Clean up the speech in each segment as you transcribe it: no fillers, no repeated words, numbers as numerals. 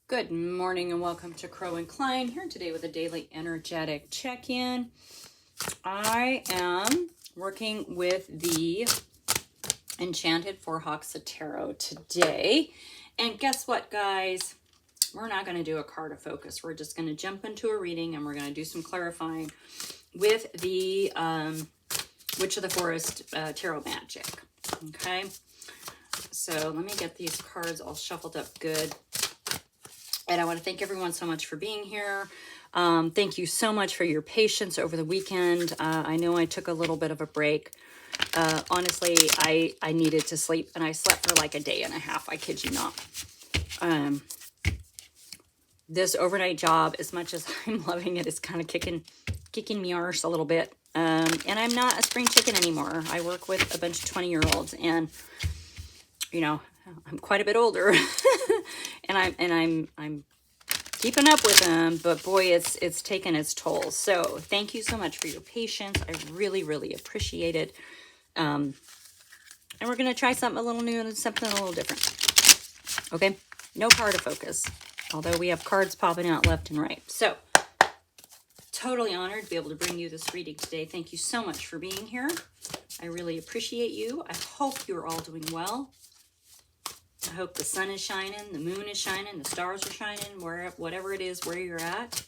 Good morning and welcome to Crow and Klein here today with a daily energetic check-in. I am working with the Enchanted Four Hawks of Tarot today. And guess what, guys? We're not going to do a card of focus. We're just going to jump into a reading and we're going to do some clarifying with the Witch of the Forest Tarot Magic. Okay? So let me get these cards all shuffled up good. And I want to thank everyone so much for being here. Thank you so much for your patience over the weekend. I know I took a little bit of a break. Honestly, I needed to sleep, and I slept for like a day and a half. I kid you not. This overnight job, as much as I'm loving it, is kind of kicking me arse a little bit. And I'm not a spring chicken anymore. I work with a bunch of 20-year-olds, and you know, I'm quite a bit older, and I'm keeping up with them, but boy, it's taken its toll. So thank you so much for your patience. I really appreciate it. And we're gonna try something a little new and something a little different. Okay, no card of focus, although we have cards popping out left and right. So totally honored to be able to bring you this reading today. Thank you so much for being here. I really appreciate you. I hope you're all doing well. I hope the sun is shining, the moon is shining, the stars are shining, whatever it is where you're at,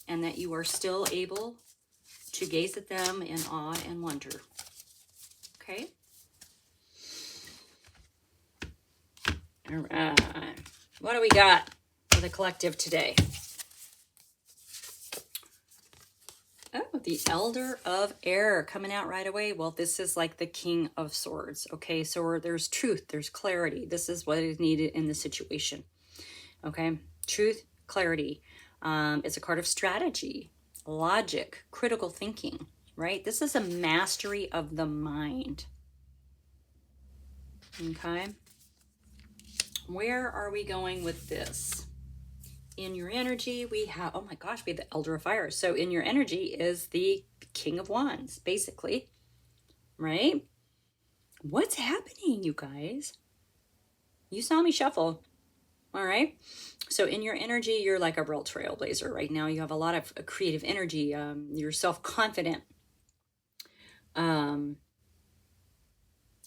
and that you are still able to gaze at them in awe and wonder. Okay? All right. What do we got for the collective today? Oh, the Elder of Air coming out right away. Well, this is like the King of Swords. Okay, so there's truth, there's clarity. This is what is needed in the situation. Okay, truth, clarity. It's a card of strategy, logic, critical thinking, right? This is a mastery of the mind. Okay, where are we going with this? In your energy, we have, oh my gosh, we have the Elder of Fire. So in your energy is the King of Wands, basically, right? What's happening, you guys? You saw me shuffle, all right? So in your energy, you're like a real trailblazer right now. You have a lot of creative energy. You're self-confident.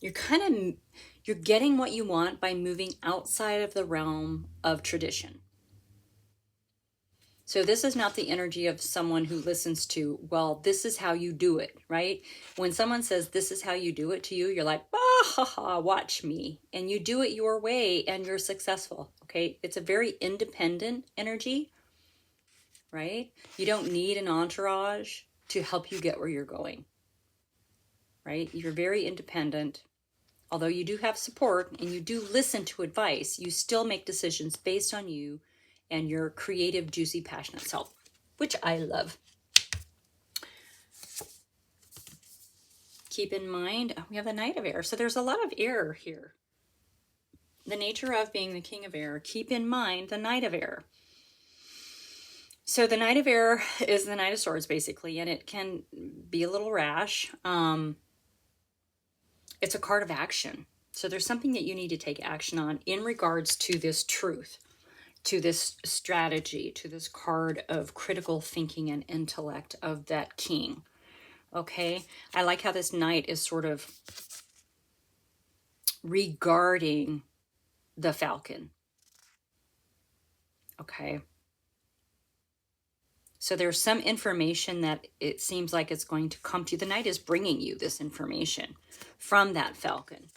You're getting what you want by moving outside of the realm of tradition. So this is not the energy of someone who listens to, well, this is how you do it, right? When someone says, this is how you do it to you, you're like, ha ha, watch me. And you do it your way and you're successful, okay? It's a very independent energy, right? You don't need an entourage to help you get where you're going, right? You're very independent. Although you do have support and you do listen to advice, you still make decisions based on you and your creative, juicy, passionate self, which I love. Keep in mind, we have the Knight of Air. So there's a lot of air here. The nature of being the King of Air. Keep in mind the Knight of Air. So the Knight of Air is the Knight of Swords, basically, and it can be a little rash. It's a card of action. So there's something that you need to take action on in regards to this truth, to this strategy, to this card of critical thinking and intellect of that king. Okay, I like how this knight is sort of regarding the falcon. Okay, so there's some information that it seems like it's going to come to you. The knight is bringing you this information from that falcon,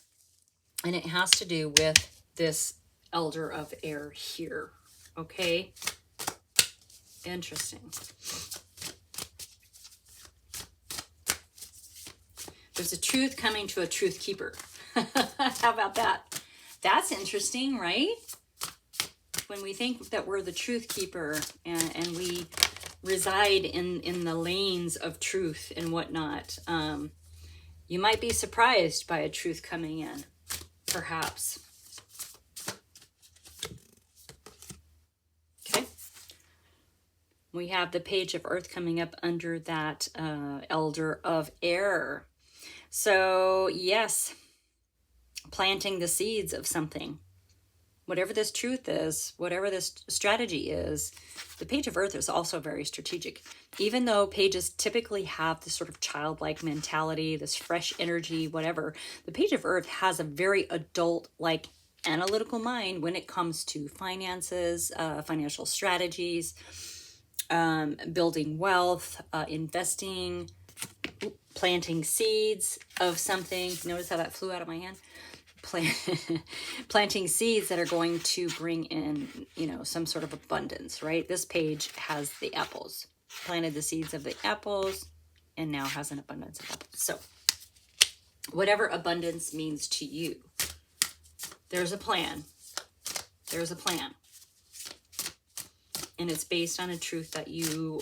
and it has to do with this Elder of Air here. Okay, interesting. There's a truth coming to a truth keeper. How about that? That's interesting, right? When we think that we're the truth keeper and we reside in the lanes of truth and whatnot, you might be surprised by a truth coming in, perhaps. Okay. We have the Page of Earth coming up under that Elder of Air. So, yes, planting the seeds of something. whatever this truth is, whatever this strategy is, the Page of Earth is also very strategic. Even though pages typically have this sort of childlike mentality, this fresh energy, whatever, the Page of Earth has a very adult-like analytical mind when it comes to finances, financial strategies, building wealth, investing, planting seeds of something. Notice how that flew out of my hand? Planting seeds that are going to bring in, you know, some sort of abundance, right? This page has the apples. Planted the seeds of the apples and now has an abundance of apples. So whatever abundance means to you, there's a plan. There's a plan. And it's based on a truth that you,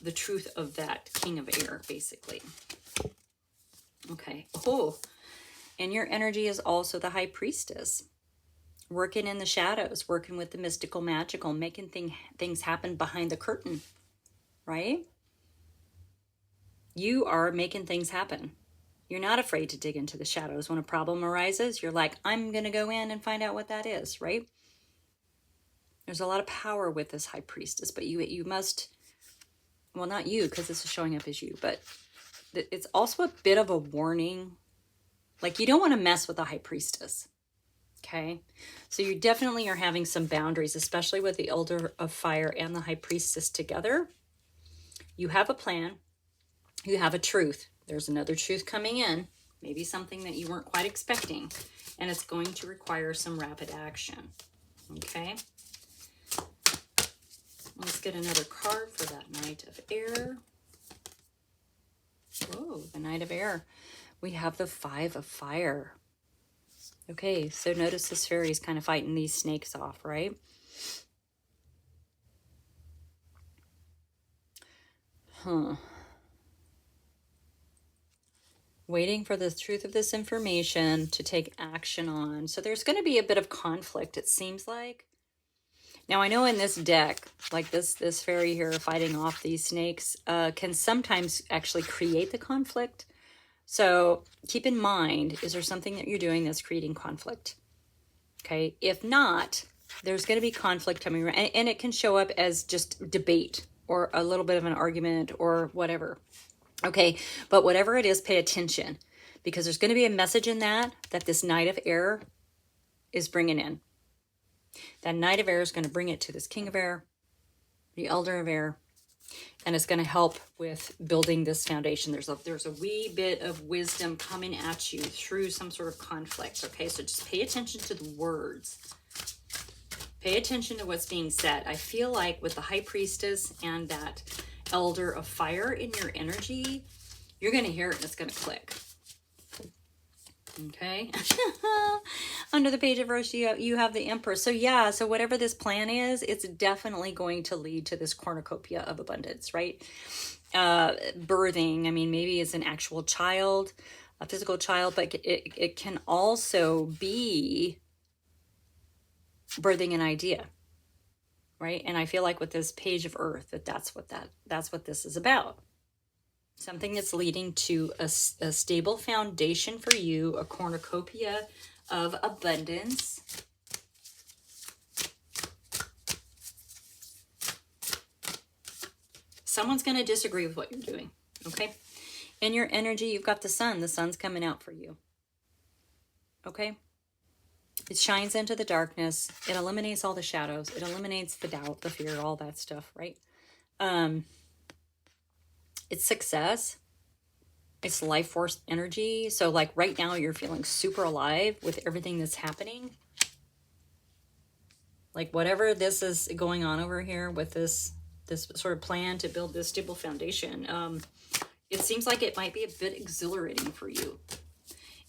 the truth of that King of Air, basically. Okay. Oh, and your energy is also the High Priestess. Working in the shadows, working with the mystical, magical, making things happen behind the curtain, right? You are making things happen. You're not afraid to dig into the shadows. When a problem arises, you're like, I'm going to go in and find out what that is, right? There's a lot of power with this High Priestess, but you must, well, not you, because this is showing up as you, but it's also a bit of a warning. Like, you don't want to mess with the High Priestess, okay? So you definitely are having some boundaries, especially with the Elder of Fire and the High Priestess together. You have a plan. You have a truth. There's another truth coming in, maybe something that you weren't quite expecting, and it's going to require some rapid action, okay? Let's get another card for that Knight of Air. Oh, the Knight of Air. We have the Five of Fire. Okay, so notice this fairy is kind of fighting these snakes off, right? Waiting for the truth of this information to take action on. So there's going to be a bit of conflict, it seems like. Now, I know in this deck, like this fairy here fighting off these snakes can sometimes actually create the conflict. So keep in mind, is there something that you're doing that's creating conflict? Okay, if not, there's going to be conflict coming around, and it can show up as just debate or a little bit of an argument or whatever. Okay, but whatever it is, pay attention, because there's going to be a message in that this Knight of Air is bringing in. That Knight of Air is going to bring it to this King of Air, the Elder of Air, and it's going to help with building this foundation. There's a wee bit of wisdom coming at you through some sort of conflict, okay? So just pay attention to the words. Pay attention to what's being said. I feel like with the High Priestess and that Elder of Fire in your energy, you're going to hear it and it's going to click. Okay. Under the Page of Earth, you have the Empress. So yeah, so whatever this plan is, it's definitely going to lead to this cornucopia of abundance, right? Birthing, I mean, maybe it's an actual child, a physical child, but it can also be birthing an idea, right? And I feel like with this Page of Earth, that's what this is about. Something that's leading to a stable foundation for you, a cornucopia of abundance. Someone's going to disagree with what you're doing, okay? In your energy, you've got the sun. The sun's coming out for you, okay? It shines into the darkness. It eliminates all the shadows. It eliminates the doubt, the fear, all that stuff, right? It's success. It's life force energy. So like right now you're feeling super alive with everything that's happening. Like whatever this is going on over here with this sort of plan to build this stable foundation, it seems like it might be a bit exhilarating for you.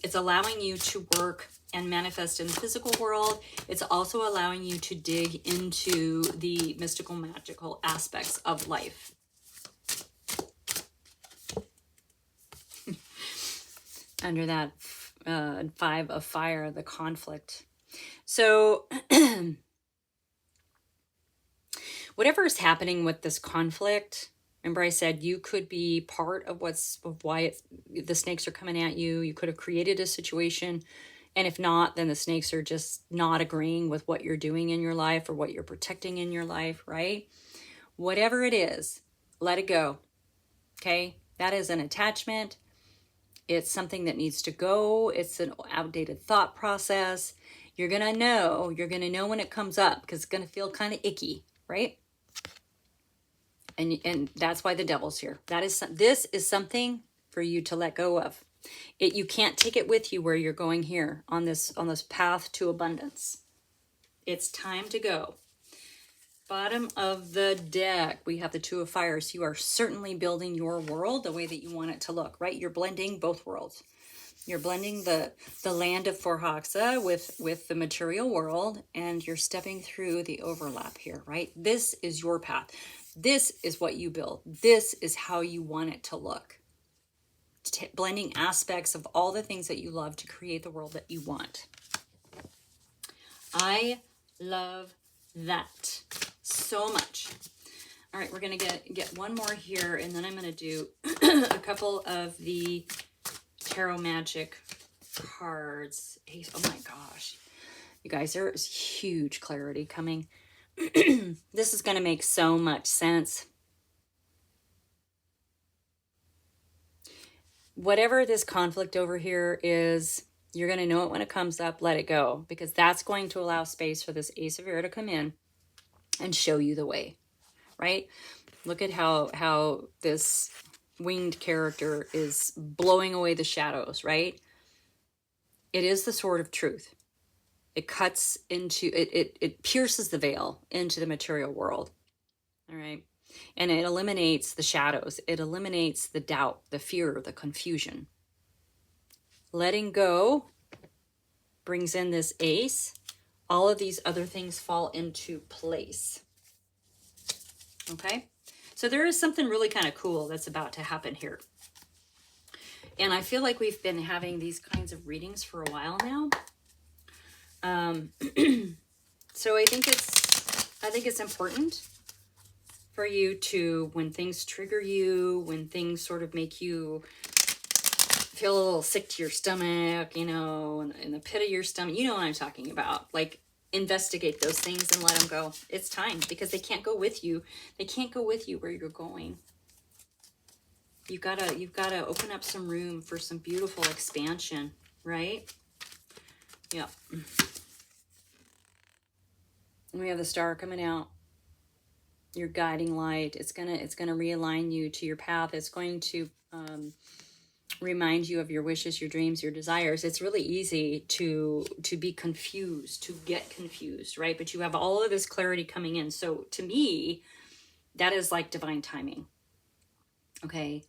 It's allowing you to work and manifest in the physical world. It's also allowing you to dig into the mystical, magical aspects of life. Under that Five of Fire, the conflict. So whatever is happening with this conflict, remember I said you could be part of why the snakes are coming at you. You could have created a situation And if not, then the snakes are just not agreeing with what you're doing in your life or what you're protecting in your life, right? Whatever it is, let it go. Okay? That is an attachment. It's something that needs to go. It's an outdated thought process. You're going to know when it comes up because it's going to feel kind of icky, right? And that's why the devil's here. This is something for you to let go of. You can't take it with you where you're going here on this path to abundance. It's time to go. Bottom of the deck, we have the Two of Fires. You are certainly building your world the way that you want it to look, right? You're blending both worlds. You're blending the land of Forhaxa with the material world, and you're stepping through the overlap here, right? This is your path. This is what you build. This is how you want it to look. Blending aspects of all the things that you love to create the world that you want. I love that so much. All right, we're going to get one more here, and then I'm going to do a couple of the Tarot Magic cards. Oh my gosh. You guys, there is huge clarity coming. This is going to make so much sense. Whatever this conflict over here is, you're going to know it when it comes up. Let it go, because that's going to allow space for this Ace of Air to come in and show you the way, right? Look at how this winged character is blowing away the shadows, right? It is the sword of truth. It cuts into, it pierces the veil into the material world, all right? And it eliminates the shadows. It eliminates the doubt, the fear, the confusion. Letting go brings in this ace. All of these other things fall into place. Okay? So there is something really kind of cool that's about to happen here. And I feel like we've been having these kinds of readings for a while now. So I think it's important for you to, when things trigger you, when things sort of make you feel a little sick to your stomach, you know, in the pit of your stomach, you know what I'm talking about. Like, investigate those things and let them go. It's time, because they can't go with you. They can't go with you where you're going. You've got to open up some room for some beautiful expansion, right? Yep. And we have the Star coming out. Your guiding light. It's gonna realign you to your path. It's going to remind you of your wishes, your dreams, your desires. It's really easy to be confused, to get confused, right? But you have all of this clarity coming in. So to me, that is like divine timing. Okay.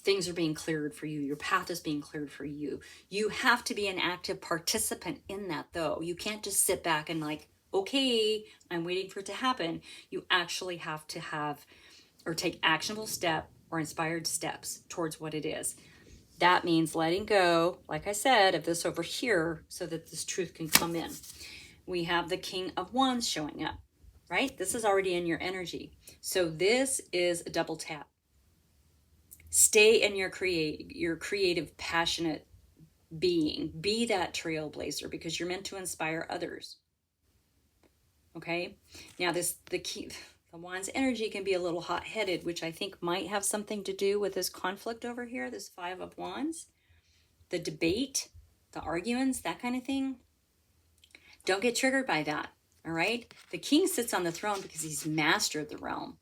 Things are being cleared for you. Your path is being cleared for you. You have to be an active participant in that, though. You can't just sit back and like, okay, I'm waiting for it to happen. You actually have to have or take actionable step or inspired steps towards what it is. That means letting go, like I said, of this over here so that this truth can come in. We have the King of Wands showing up, right? This is already in your energy. So this is a double tap. Stay in your creative, passionate being. Be that trailblazer, because you're meant to inspire others. Okay? Now the Wands energy can be a little hot-headed, which I think might have something to do with this conflict over here, this Five of Wands. The debate, the arguments, that kind of thing. Don't get triggered by that, all right? The king sits on the throne because he's mastered the realm.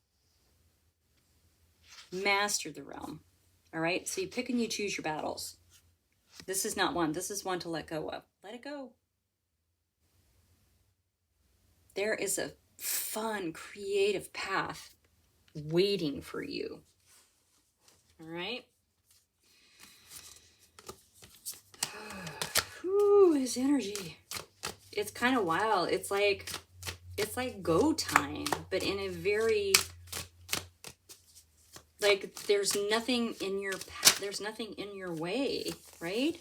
Master the realm. All right, so you pick and you choose your battles. This is not one. This is one to let go of. Let it go. There is a fun, creative path waiting for you. All right. Whew, his energy. It's kind of wild. It's like go time, but in a very, like, there's nothing in your path, there's nothing in your way, right?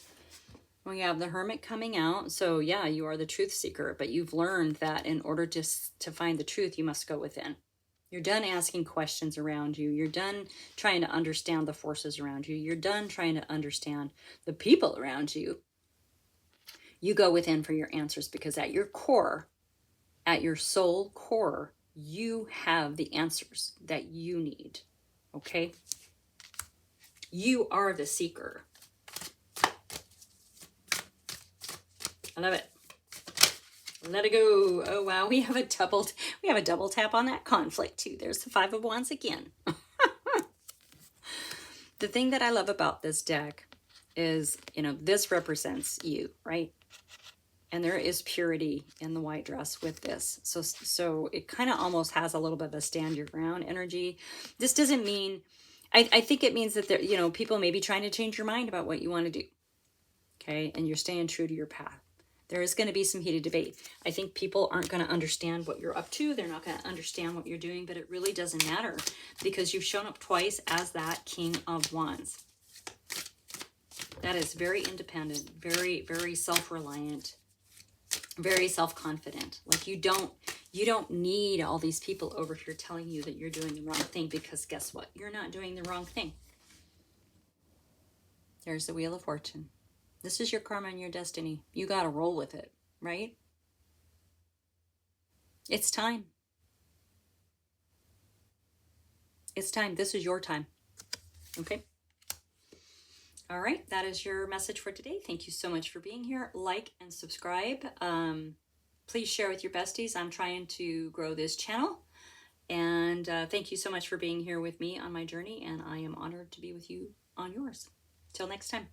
We have the Hermit coming out. So yeah, you are the truth seeker, but you've learned that in order to find the truth, you must go within. You're done asking questions around you. You're done trying to understand the forces around you. You're done trying to understand the people around you. You go within for your answers because at your core, at your soul core, you have the answers that you need. Okay? You are the seeker. I love it. Let it go. Oh wow, we have a double tap on that conflict too. There's the 5 of Wands again. The thing that I love about this deck is, you know, this represents you, right? And there is purity in the white dress with this. So it kind of almost has a little bit of a stand your ground energy. This doesn't mean, I think it means that there, you know, people may be trying to change your mind about what you want to do. Okay. And you're staying true to your path. There is going to be some heated debate. I think people aren't going to understand what you're up to. They're not going to understand what you're doing, but it really doesn't matter because you've shown up twice as that King of Wands. That is very independent, very, very self-reliant, very self-confident. Like you don't need all these people over here telling you that you're doing the wrong thing, because guess what? You're not doing the wrong thing. There's the Wheel of Fortune. This is your karma and your destiny. You got to roll with it, right? It's time. It's time. This is your time. Okay? All right. That is your message for today. Thank you so much for being here. Like and subscribe. Please share with your besties. I'm trying to grow this channel. And thank you so much for being here with me on my journey. And I am honored to be with you on yours. Till next time.